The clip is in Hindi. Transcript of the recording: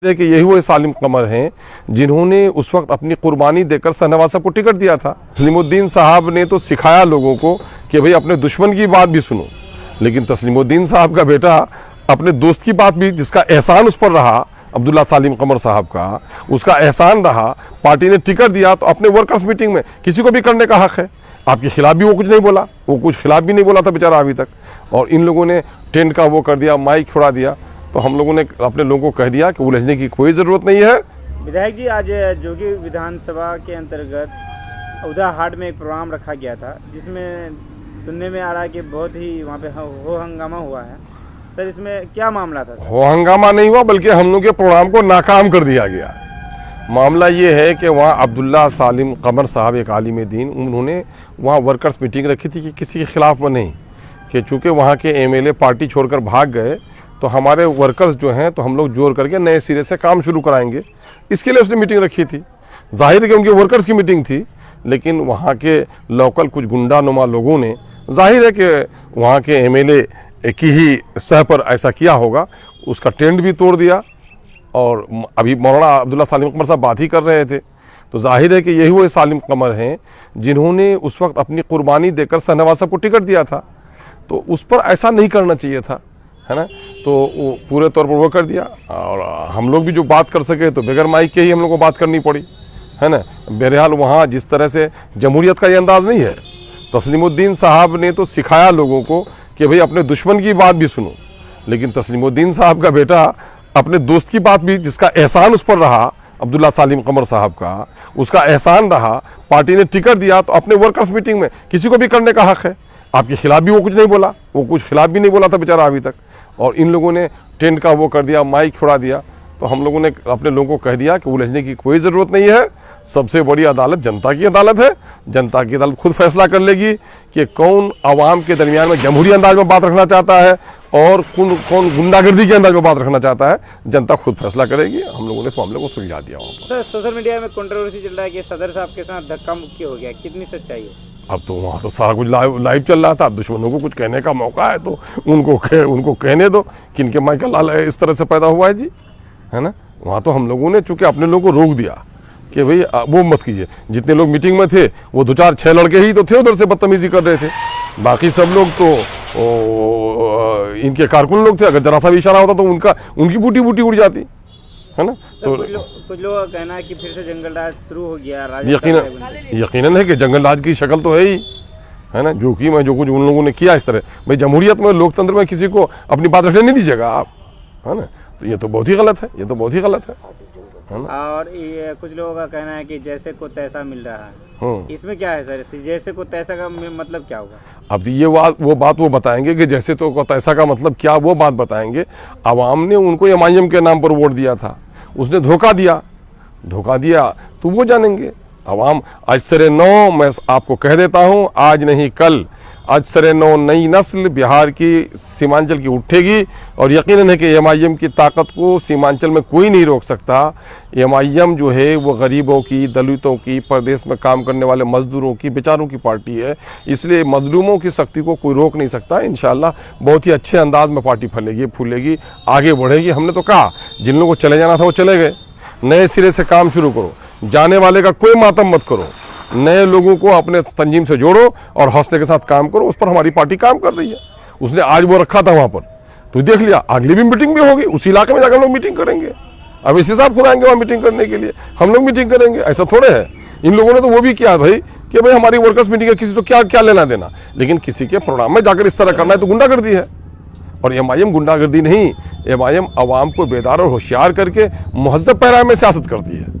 कि यही वो सालिम कमर हैं जिन्होंने उस वक्त अपनी कुर्बानी देकर शाहनवाज साहब को टिकट दिया था। तस्लीमुद्दीन साहब ने तो सिखाया लोगों को कि भाई अपने दुश्मन की बात भी सुनो, लेकिन तस्लीमुद्दीन साहब का बेटा अपने दोस्त की बात भी, जिसका एहसान उस पर रहा, अब्दुल्ला सालिम कमर साहब का उसका एहसान रहा, पार्टी ने टिकट दिया तो अपने वर्कर्स मीटिंग में किसी को भी करने का हक है। आपके खिलाफ भी वो कुछ नहीं बोला, वो कुछ खिलाफ भी नहीं बोला था बेचारा अभी तक, और इन लोगों ने टेंट का वो कर दिया, माइक छुड़ा दिया। तो हम लोगों ने अपने लोगों को कह दिया कि उलझने की कोई ज़रूरत नहीं है। विधायक जी, आज जोगी विधानसभा के अंतर्गत उदा हाट में एक प्रोग्राम रखा गया था, जिसमें सुनने में आ रहा है कि बहुत ही वहाँ पे हो हंगामा हुआ है। सर, इसमें क्या मामला था? हो हंगामा नहीं हुआ, बल्कि हम लोग के प्रोग्राम को नाकाम कर दिया गया। मामला ये है कि वहाँ अब्दुल्ला सालिम कमर साहब एक आलिम दीन, उन्होंने वहाँ वर्कर्स मीटिंग रखी थी कि किसी के खिलाफ में नहीं, कि चूँकि वहाँ के एमएलए पार्टी छोड़कर भाग गए तो हमारे वर्कर्स जो हैं तो हम लोग जोड़ करके नए सिरे से काम शुरू कराएंगे, इसके लिए उसने मीटिंग रखी थी। जाहिर है कि उनके वर्कर्स की मीटिंग थी, लेकिन वहाँ के लोकल कुछ गुंडानुमा लोगों ने, जाहिर है कि वहाँ के एमएलए की ही सह पर ऐसा किया होगा, उसका टेंट भी तोड़ दिया। और अभी मौलाना अब्दुल्ला सालिम कमर साहब बात ही कर रहे थे, तो जाहिर है कि यही वो सालिम कमर हैं जिन्होंने उस वक्त अपनी कुर्बानी देकर शाहनवाज साहब को टिकट दिया था। तो उस पर ऐसा नहीं करना चाहिए था, है ना। तो वो पूरे तौर पर वो कर दिया, और हम लोग भी जो बात कर सके तो बगैर माइक के ही हम लोग को बात करनी पड़ी, है ना। बहरहाल वहाँ जिस तरह से जमहूरियत का ये अंदाज़ नहीं है। तस्लीमुद्दीन साहब ने तो सिखाया लोगों को कि भाई अपने दुश्मन की बात भी सुनो, लेकिन तस्लीमुद्दीन साहब का बेटा अपने दोस्त की बात भी, जिसका एहसान उस पर रहा, अब्दुल्ला सालिम कमर साहब का उसका एहसान रहा, पार्टी ने टिकट दिया तो अपने वर्कर्स मीटिंग में किसी को भी करने का हक है। आपके खिलाफ भी वो कुछ नहीं बोला, वो कुछ खिलाफ भी नहीं बोला था बेचारा अभी तक, और इन लोगों ने टेंट का वो कर दिया, माइक छुड़ा दिया। तो हम लोगों ने अपने लोगों को कह दिया कि उलझने की कोई ज़रूरत नहीं है। सबसे बड़ी अदालत जनता की अदालत है, जनता की अदालत खुद फैसला कर लेगी कि कौन आवाम के दरमियान में जमहूरी अंदाज में बात रखना चाहता है और कौन गुंडागर्दी के अंदाज में बात रखना चाहता है। जनता खुद फैसला करेगी। हम लोगों ने इस मामले को सुलझा दिया वहाँ पर। सर, सोशल मीडिया में कंट्रोवर्सी चल रहा है कि सदर साहब के साथ धक्का मुक्की हो गया, कितनी सच्चाई है? अब तो वहाँ तो सारा कुछ लाइव चल रहा था। दुश्मनों को कुछ कहने का मौका है तो उनको कहने दो। किनके माई का लाल इस तरह से पैदा हुआ है जी, है ना। वहाँ तो हम लोगों ने चूँकि अपने लोगों को रोक दिया कि भाई वो मत कीजिए। जितने लोग मीटिंग में थे वो 2-4-6 लड़के ही तो थे उधर से बदतमीजी कर रहे थे, बाकी सब लोग तो इनके कारकुन लोग थे। अगर जरा सा भी इशारा होता तो उनकी बूटी उड़ जाती, है ना। तो कुछ लोगों का कहना है कि फिर से जंगल राज शुरू हो गया। यकीनन है कि जंगल राज की शक्ल तो है ही, है ना। जो कुछ उन लोगों ने किया इस तरह, भाई जमहूरियत में, लोकतंत्र में किसी को अपनी बात रखने नहीं दीजिएगा आप, है ना। तो ये तो बहुत ही गलत है, ये तो बहुत ही गलत है ना। और ये कुछ लोगों का कहना है कि जैसे को तैसा मिल रहा है, इसमें क्या है सर? जैसे को तैसा का मतलब क्या होगा? अब ये वो बात बताएंगे कि जैसे तो तैसा का मतलब क्या, वो बात बताएंगे। आवाम ने उनको एमआईएम के नाम पर वोट दिया था, उसने धोखा दिया तो वो जानेंगे आवाम। आज सरे नौ, मैं आपको कह देता हूँ, आज नहीं कल, आज सरे नौ नई नस्ल बिहार की सीमांचल की उठेगी, और यकीनन है कि एमआईएम की ताकत को सीमांचल में कोई नहीं रोक सकता। एमआईएम जो है वो गरीबों की, दलितों की, प्रदेश में काम करने वाले मजदूरों की, बेचारों की पार्टी है, इसलिए मजलूमों की शक्ति को कोई रोक नहीं सकता। इंशाल्लाह बहुत ही अच्छे अंदाज में पार्टी फूलेगी, आगे बढ़ेगी। हमने तो कहा जिन लोगों को चले जाना था वो चले गए, नए सिरे से काम शुरू करो, जाने वाले का कोई मातम मत करो, नए लोगों को अपने तंजीम से जोड़ो और हौसले के साथ काम करो। उस पर हमारी पार्टी काम कर रही है। उसने आज वो रखा था वहाँ पर, तो देख लिया, अगली भी मीटिंग भी होगी, उसी इलाके में जाकर हम लोग मीटिंग करेंगे। अब इसी साहब खुद आएंगे वहाँ मीटिंग करने के लिए, हम लोग मीटिंग करेंगे। ऐसा थोड़े है, इन लोगों ने तो वो भी किया भाई कि भाई हमारी वर्कर्स मीटिंग है, किसी को क्या लेना देना, लेकिन किसी के प्रोग्राम में जाकर इस तरह करना है तो गुंडागर्दी है। और एमआईएम गुंडागर्दी नहीं, एमआईएम आवाम को बेदार और होशियार करके मुहज़्ज़ब पैराए में सियासत करती है।